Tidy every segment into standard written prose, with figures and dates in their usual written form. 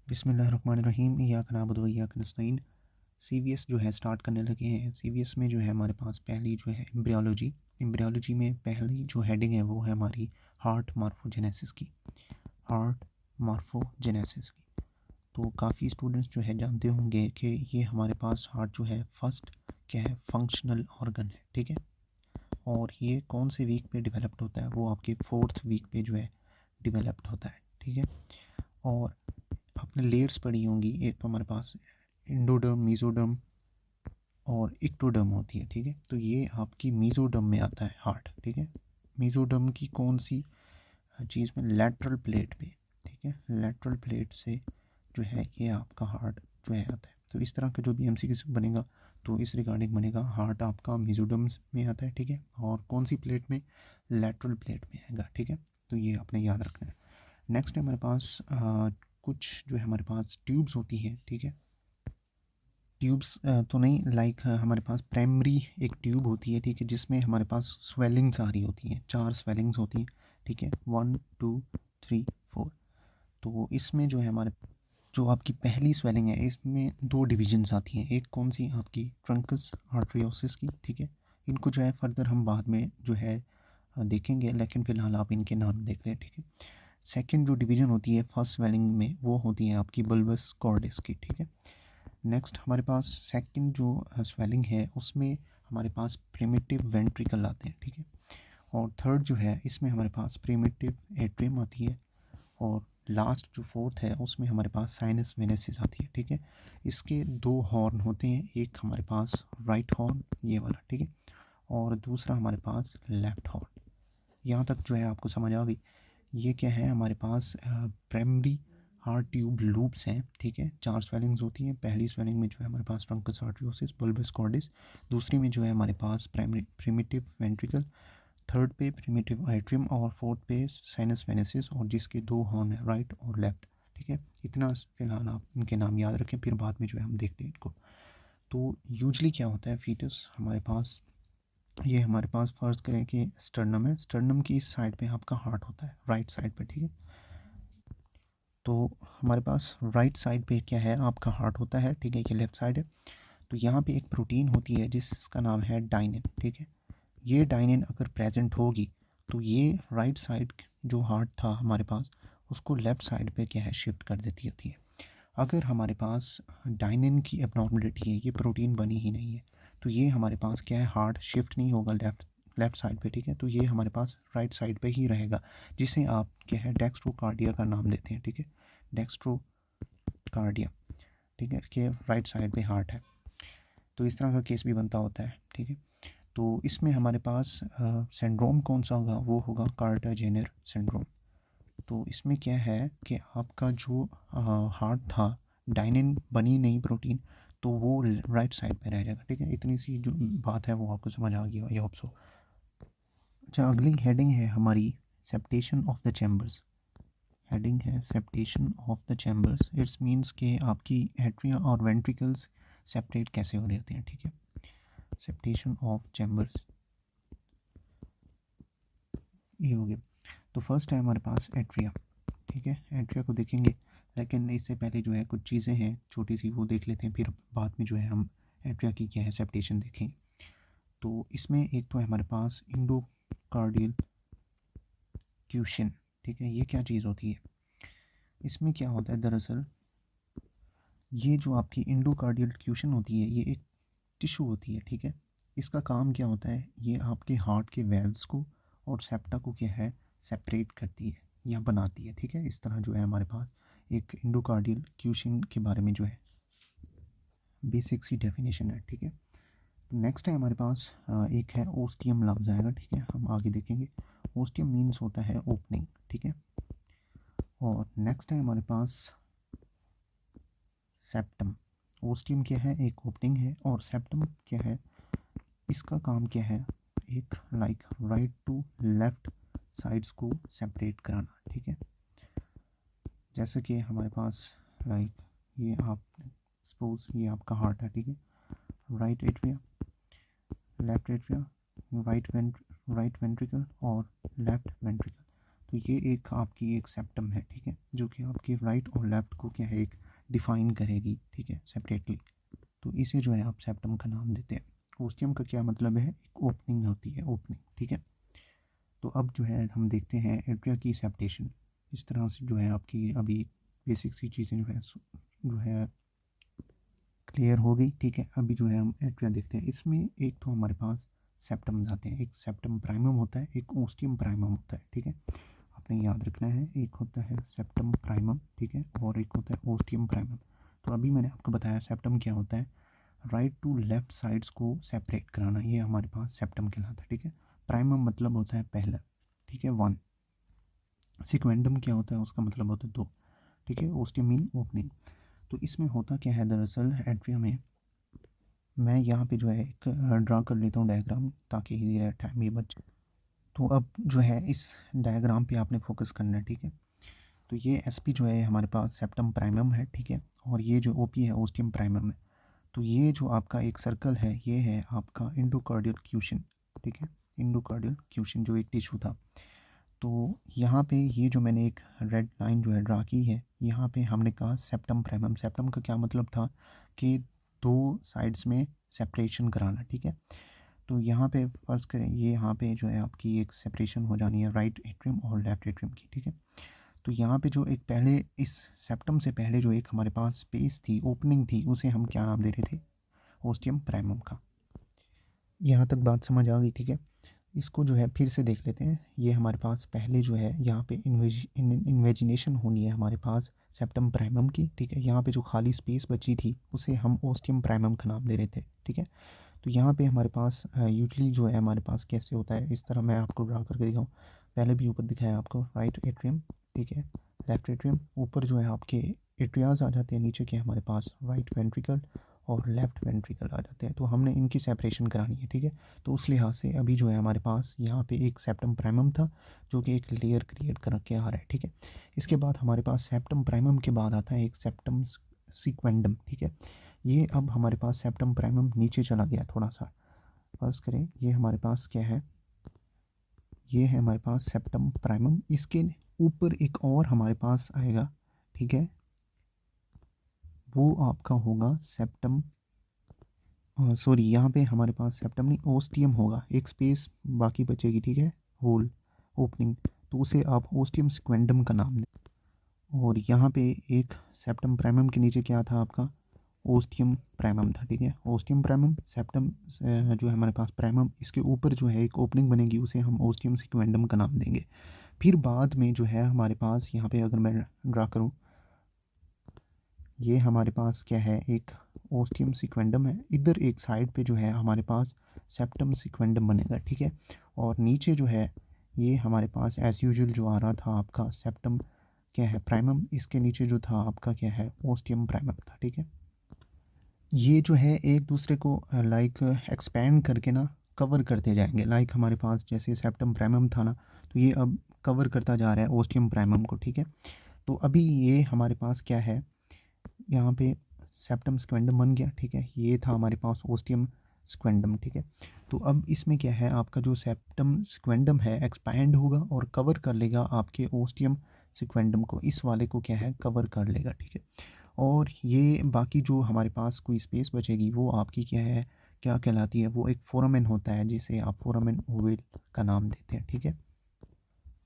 बिस्मिल्लाहिर्रहमानिर्रहीम इय्याका नअबुदु व इय्याका नस्तईन। सीवीएस जो है स्टार्ट करने लगे हैं। सीवीएस में जो है हमारे पास पहली जो है एम्ब्रियोलॉजी में पहली जो हेडिंग है वो है हमारी हार्ट मार्फोजेनेसिस की। हार्ट मार्फोजेनेसिस की तो काफ़ी स्टूडेंट्स जो है जानते होंगे कि ये हमारे पास हार्ट जो है फर्स्ट क्या है फंक्शनल ऑर्गन है, ठीक है। और ये कौन से वीक पे डेवलप्ड होता है, वो आपके 4th वीक पे जो है डेवलप्ड होता है, ठीक है। और आपने लेयर्स पढ़ी होंगी, एक तो हमारे पास इंडोडर्म, मीजोडर्म और इक्टोडर्म होती है, ठीक है। तो ये आपकी मीजोडर्म में आता है हार्ट, ठीक है। मीजोडर्म की कौन सी चीज़ में, लैटरल प्लेट पे, ठीक है। लैटरल प्लेट से जो है ये आपका हार्ट जो है आता है। तो इस तरह का जो भी एमसीक्यू बनेगा तो इस रिगार्डिंग बनेगा हार्ट आपका मीजोडर्म में आता है, ठीक है। और कौन सी प्लेट में, लैटरल प्लेट में आएगा, ठीक है। तो ये आपने याद रखना है। नेक्स्ट है हमारे पास कुछ जो है हमारे पास ट्यूब्स होती हैं, ठीक है। ट्यूब्स तो नहीं, लाइक हमारे पास प्राइमरी एक ट्यूब होती है, ठीक है, जिसमें हमारे पास स्वेलिंग्स आ रही होती हैं, 4 स्वेलिंग्स होती हैं, ठीक है, 1 2 3 4। तो इसमें जो है हमारे जो आपकी पहली स्वेलिंग है इसमें 2 डिविजन्स आती हैं। एक कौन सी, आपकी ट्रंकस आर्टरियोसिस की, ठीक है। इनको जो है फर्दर हम बाद में जो है देखेंगे, लेकिन फ़िलहाल आप इनके नाम देख लें, ठीक है। सेकंड जो डिवीज़न होती है फर्स्ट स्वेलिंग में वो होती है आपकी बल्बस कॉर्डिस की, ठीक है। नेक्स्ट हमारे पास सेकंड जो स्वेलिंग है उसमें हमारे पास प्रिमिटिव वेंट्रिकल आते हैं, ठीक है। और थर्ड जो है इसमें हमारे पास प्रिमिटिव एट्रियम आती है। और लास्ट जो फोर्थ है उसमें हमारे पास साइनस वेनेसिस आती है, ठीक है। इसके 2 हॉर्न होते हैं, एक हमारे पास राइट हॉर्न ये वाला, ठीक है, और दूसरा हमारे पास लेफ्ट हॉर्न। यहाँ तक जो है आपको समझ आ गई। ये क्या है हमारे पास प्राइमरी हार्ट ट्यूब लूप्स हैं, ठीक है। 4 स्वेलिंग्स होती हैं। पहली स्वेलिंग में जो है हमारे पास ट्रंकस आर्टरियोसिस बल्बस कॉर्डिस, दूसरी में जो है हमारे पास प्राइमरी प्रिमिटिव वेंट्रिकल, थर्ड पे प्रिमिटिव एट्रियम और फोर्थ पे साइनस वेनेसिस, और जिसके 2 हॉर्न है राइट और लेफ्ट, ठीक है। इतना फिलहाल आप इनके नाम याद रखें, फिर बाद में जो है हम देखते हैं इनको। तो यूजली क्या होता है, फीटस हमारे पास, ये हमारे पास फ़र्ज़ करें कि स्टर्नम है, स्टर्नम की इस साइड पे आपका हार्ट होता है, राइट साइड पे, ठीक है। तो हमारे पास राइट साइड पे क्या है, आपका हार्ट होता है, ठीक है, ये लेफ़्ट साइड है। तो यहाँ पे एक प्रोटीन होती है जिसका नाम है डाइनिन, ठीक है। ये डाइनिन अगर प्रेजेंट होगी तो ये राइट साइड जो हार्ट था हमारे पास उसको लेफ़्ट साइड पे क्या है शिफ्ट कर देती होती है। अगर हमारे पास डाइनिन की एबनॉर्मलिटी है, ये प्रोटीन बनी ही नहीं है, तो ये हमारे पास क्या है, हार्ट शिफ्ट नहीं होगा लेफ़्ट साइड पे, ठीक है। तो ये हमारे पास राइट साइड पे ही रहेगा, जिसे आप क्या है डेक्स्ट्रोकार्डिया का नाम लेते हैं, ठीक है। डेक्स्ट्रोकार्डिया, ठीक है, कि राइट साइड पे हार्ट है। तो इस तरह का केस भी बनता होता है, ठीक है। तो इसमें हमारे पास सिंड्रोम कौन सा होगा, वो होगा कार्टर जेनर सिंड्रोम। तो इसमें क्या है कि आपका जो हार्ट था, डाइनिन बनी नहीं प्रोटीन, तो वो राइट साइड पे रह जाएगा, ठीक है। इतनी सी जो बात है वो आपको समझ आ गई, आई होप सो। अच्छा, अगली हेडिंग है हमारी septation of the chambers. Heading है septation of the chambers. It's means कि आपकी एट्रिया और वेंट्रिकल्स सेपरेट कैसे हो रहे होते हैं, ठीक है। सेप्टेशन ऑफ चैम्बर्स ये हो गया। तो फर्स्ट है हमारे पास एट्रिया, ठीक है। एट्रिया को देखेंगे, लेकिन इससे पहले जो है कुछ चीज़ें हैं छोटी सी, वो देख लेते हैं, फिर बाद में जो है हम एट्रिया की क्या है सेप्टेशन देखेंगे। तो इसमें एक तो है हमारे पास इंडोकार्डियल क्यूशन, ठीक है। ये क्या चीज़ होती है, इसमें क्या होता है दरअसल, ये जो आपकी इंडोकार्डियल क्यूशन होती है ये एक टिश्यू होती है, ठीक है। इसका काम क्या होता है, ये आपके हार्ट के वेल्व्स को और सेप्टा को क्या है सेपरेट करती है या बनाती है, ठीक है। इस तरह जो है हमारे पास एक इंडोकार्डियल क्यूशन के बारे में जो है बेसिक सी डेफिनेशन है, ठीक है। नेक्स्ट है हमारे पास एक है ओस्टियम लफ्ज़ आएगा, ठीक है, हम आगे देखेंगे। ओस्टियम मीन्स होता है ओपनिंग, ठीक है। और नेक्स्ट है हमारे पास सेप्टम। ओस्टियम क्या है, एक ओपनिंग है, और सेप्टम क्या है, इसका काम क्या है, एक like right to left sides को सेपरेट कराना, ठीक है। जैसे कि हमारे पास लाइक ये आप सपोज ये आपका हार्ट है, ठीक है। Right atria, left atria, right ventricle और लेफ़्ट वेंट्रिकल। तो ये एक आपकी एक सेप्टम है, ठीक है, जो कि आपके राइट और लेफ़्ट को क्या है एक डिफ़ाइन करेगी, ठीक है, सेपरेटली। तो इसे जो है आप सेप्टम का नाम देते हैं। ओस्टियम का क्या मतलब है, एक ओपनिंग होती है, ओपनिंग, ठीक है। तो अब जो है हम देखते हैं एट्रिया की सेप्टेशन। इस तरह से जो है आपकी अभी बेसिक सी चीज़ें जो है क्लियर हो गई, ठीक है। अभी जो है हम एट्रिया देखते हैं। इसमें एक तो हमारे पास सेप्टम्स आते हैं, एक सेप्टम प्राइमम होता है, एक ओस्टियम प्राइमम होता है, ठीक है। आपने याद रखना है, एक होता है सेप्टम प्राइमम, ठीक है, और एक होता है ओस्टियम प्राइमम। तो अभी मैंने आपको बताया सेप्टम क्या होता है, राइट टू लेफ्ट साइड्स को सेपरेट कराना, ये हमारे पास सेप्टम कहलाता है, ठीक है। प्राइमम मतलब होता है पहला, ठीक है, वन। सिक्वेंडम क्या होता है, उसका मतलब होता है दो, ठीक है। Ostium mean opening. तो इसमें होता क्या है दरअसल एट्रिया में, मैं यहाँ पे जो है एक ड्रा कर लेता हूँ डायग्राम, ताकि इजी रहे, टाइम भी बचे। तो अब जो है इस डायग्राम पे आपने फोकस करना है, ठीक है। तो ये एसपी जो है हमारे पास सेप्टम प्राइमम है, ठीक है, और ये जो ओपी है ओस्टियम प्राइमम है। तो ये जो आपका एक सर्कल है, ये है आपका इंडोकार्डियल क्यूशन, ठीक है। इंडोकार्डियल क्यूशन जो एक टिश्यू था। तो यहाँ पे ये जो मैंने एक रेड लाइन जो है ड्रा की है, यहाँ पे हमने कहा सेप्टम प्राइमम। सेप्टम का क्या मतलब था कि दो साइड्स में सेपरेशन कराना, ठीक है। तो यहाँ पे फर्ज करें, ये यहाँ पे जो है आपकी एक सेपरेशन हो जानी है राइट एट्रियम और लेफ्ट एट्रियम की, ठीक है। तो यहाँ पे जो एक पहले इस सेप्टम से पहले जो एक हमारे पास स्पेस थी, ओपनिंग थी, उसे हम क्या नाम दे रहे थे, ओस्टियम प्राइमम का। यहाँ तक बात समझ आ गई, ठीक है। इसको जो है फिर से देख लेते हैं। ये हमारे पास पहले जो है यहाँ पे इन्वेजिनेशन होनी है हमारे पास सेप्टम प्राइमम की, ठीक है। यहाँ पे जो खाली स्पेस बची थी उसे हम ओस्टियम प्राइमम का नाम दे रहे थे, ठीक है। तो यहाँ पे हमारे पास यूजली जो है हमारे पास कैसे होता है, इस तरह मैं आपको ड्रा करके दिखाऊँ। पहले भी ऊपर दिखाया आपको राइट एट्रियम, ठीक है, लेफ्ट एट्रियम, ऊपर जो है आपके एट्रियाज आ जाते हैं, नीचे के हमारे पास राइट वेंट्रिकल और लेफ्ट वेंट्रिकल आ जाते हैं। तो हमने इनकी सेपरेशन करानी है, ठीक है। तो उस लिहाज से अभी जो है हमारे पास यहाँ पे एक सेप्टम प्राइमम था, जो कि एक लेयर क्रिएट करके आ रहा है, ठीक है। इसके बाद हमारे पास सेप्टम प्राइमम के बाद आता है एक सेप्टम सीक्वेंडम, ठीक है। ये अब हमारे पास सेप्टम प्राइमम नीचे चला गया थोड़ा सा। फर्ज करें ये हमारे पास क्या है, ये है हमारे पास सेप्टम प्राइमम। इसके ऊपर एक और हमारे पास आएगा, ठीक है, वो आपका होगा सेप्टम, सॉरी यहाँ पे हमारे पास सेप्टम नहीं ओस्टियम होगा, एक स्पेस बाकी बचेगी, ठीक है, होल ओपनिंग। तो उसे आप ओस्टियम स्क्वेंडम का नाम दें। और यहाँ पे एक सेप्टम प्राइमम के नीचे क्या था आपका, ओस्टियम प्राइमम था, ठीक है। ओस्टियम प्राइमम सेप्टम जो है हमारे पास प्राइमम, इसके ऊपर जो है एक ओपनिंग बनेगी, उसे हम ओस्टियम सिक्वेंडम का नाम देंगे। फिर बाद में जो है हमारे पास यहाँ पे अगर मैं ड्रा करूँ, ये हमारे पास क्या है, एक ओस्टियम सिक्वेंडम है। इधर एक साइड पे जो है हमारे पास सेप्टम सिक्वेंडम बनेगा, ठीक है। और नीचे जो है ये हमारे पास एज़ यूजुअल जो आ रहा था आपका सेप्टम क्या है प्राइमम, इसके नीचे जो था आपका क्या है ओस्टियम प्राइमम था, ठीक है। ये जो है एक दूसरे को लाइक एक्सपेंड करके ना कवर करते जाएंगे। लाइक हमारे पास जैसे सेप्टम प्राइमम था ना, तो ये अब कवर करता जा रहा है ओस्टियम प्राइमम को, ठीक है। तो अभी ये हमारे पास क्या है, यहाँ पे सेप्टम स्क्वेंडम बन गया, ठीक है। ये था हमारे पास ओस्टियम स्क्वेंडम, ठीक है। तो अब इसमें क्या है, आपका जो सेप्टम स्क्वेंडम है एक्सपैंड होगा और कवर कर लेगा आपके ओस्टियम स्क्वेंडम को, इस वाले को क्या है कवर कर लेगा, ठीक है। और ये बाकी जो हमारे पास कोई स्पेस बचेगी वो आपकी क्या है, क्या कहलाती है, वो एक फोरामेन होता है, जिसे आप फोरामेन ओवेल का नाम देते हैं, ठीक है।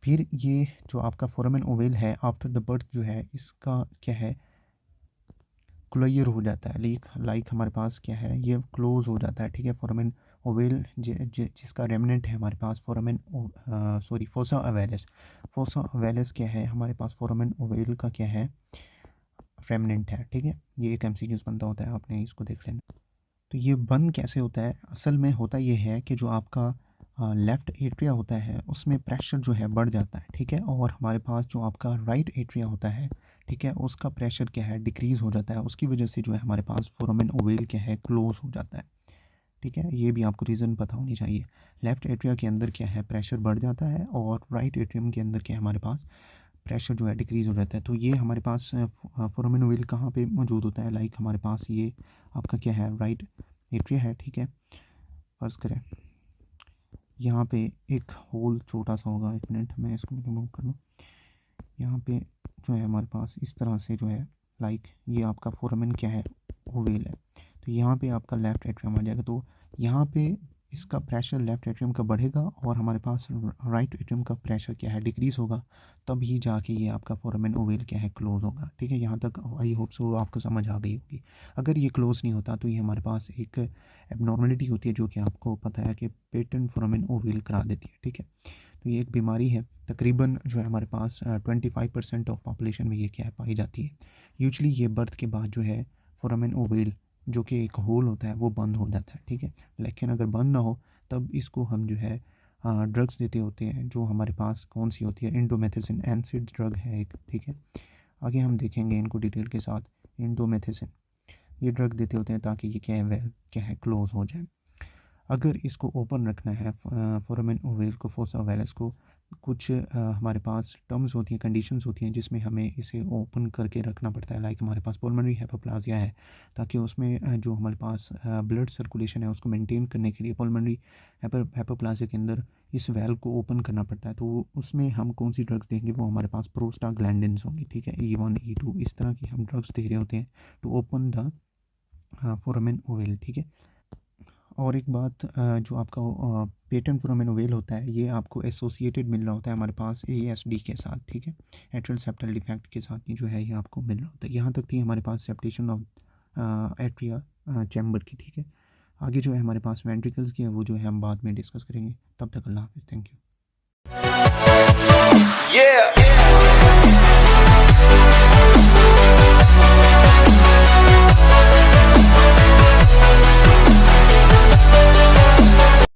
फिर ये जो आपका फोरामेन ओवेल है आफ्टर द बर्थ जो है इसका क्या है क्लोयर हो जाता है, लाइक हमारे पास क्या है ये क्लोज हो जाता है, ठीक है। फोरामेन ओवेल जिसका रेमनेंट है हमारे पास फोरामेन सॉरी फोसा अवेलिस। फोसा अवेलिस क्या है हमारे पास, फोरामेन ओवेल का क्या है रेमनेंट है, ठीक है। ये एक एमसीक्यूज बनता होता है, आपने इसको देख लेना। तो ये बंद कैसे होता है, असल में होता ये है कि जो आपका लेफ़्ट एट्रिया होता है उसमें प्रेशर जो है बढ़ जाता है, ठीक है। और हमारे पास जो आपका राइट एट्रिया होता है, ठीक है, उसका प्रेशर क्या है डिक्रीज़ हो जाता है। उसकी वजह से जो है हमारे पास फोरामेन ओवेल क्या है क्लोज हो जाता है, ठीक है। ये भी आपको रीज़न पता होनी चाहिए। लेफ़्ट एट्रिया के अंदर क्या है प्रेशर बढ़ जाता है, और राइट एट्रियम के अंदर क्या है हमारे पास प्रेशर जो है डिक्रीज़ हो जाता है। तो ये हमारे पास फोरामेन ओवेल कहाँ पे मौजूद होता है, लाइक हमारे पास ये आपका क्या है राइट एट्रिया है, ठीक है। फर्ज करें यहाँ पे एक होल छोटा सा होगा, 1 मिनट मैं इसको रिमूव कर लूँ। यहाँ पे जो है हमारे पास इस तरह से जो है लाइक ये आपका फोरामेन क्या है, ओवेल है। तो यहाँ पे आपका लेफ्ट एट्रियम आ जाएगा। तो यहाँ पे इसका प्रेशर लेफ्ट एट्रियम का बढ़ेगा और हमारे पास राइट एट्रियम का प्रेशर क्या है, डिक्रीज़ होगा। तब ही जाके ये आपका फोरामेन ओवेल क्या है, क्लोज होगा। ठीक है, यहाँ तक आई होप सो आपको समझ आ गई होगी। अगर ये क्लोज नहीं होता तो ये हमारे पास एक एबनॉर्मलिटी होती है जो कि आपको पता है कि पेटेंट फोरामेन ओवेल करा देती है। ठीक है, तो ये एक बीमारी है। तकरीबन जो है हमारे पास 25% ऑफ पॉपुलेशन में ये क्या है पाई जाती है। यूजली ये बर्थ के बाद जो है फोरामेन ओवेल जो कि एक होल होता है वो बंद हो जाता है। ठीक है, लेकिन अगर बंद ना हो तब इसको हम जो है ड्रग्स देते होते हैं, जो हमारे पास कौन सी होती है, इंडोमेथिसिन एनसिड ड्रग है एक। ठीक है, आगे हम देखेंगे इनको डिटेल के साथ। इंडोमेथिसिन ये ड्रग देते होते हैं ताकि ये क्या है, वेल क्या है, क्लोज हो जाए। अगर इसको ओपन रखना है फोरामेन ओवेल को, फोसा वेलस को, कुछ हमारे पास टर्म्स होती हैं, कंडीशंस होती हैं जिसमें हमें इसे ओपन करके रखना पड़ता है। लाइक हमारे पास पल्मोनरी हाइपोप्लासिया है, ताकि उसमें जो हमारे पास ब्लड सर्कुलेशन है उसको मेंटेन करने के लिए पल्मोनरी हाइपोप्लासिया के अंदर इस वेल को ओपन करना पड़ता है। तो उसमें हम कौन सी ड्रग्स देंगे, वो हमारे पास प्रोस्टाग्लैंडिन्स होंगी। ठीक है, E1 E2 इस तरह की हम ड्रग्स दे रहे होते हैं to open the foramen ovale. ठीक है, और एक बात, जो आपका पेटेंट फोरामेन ओवेल होता है ये आपको एसोसिएटेड मिल रहा होता है हमारे पास ASD के साथ। ठीक है, एट्रियल सेप्टल डिफेक्ट के साथ ही जो है ये आपको मिल रहा होता है। यहाँ तक थी हमारे पास सेप्टेशन ऑफ एट्रिया चैम्बर की। ठीक है, आगे जो है हमारे पास वेंट्रिकल्स की है वो जो है हम बाद में डिस्कस करेंगे। तब तक अल्लाह हाफिज़, थैंक यू।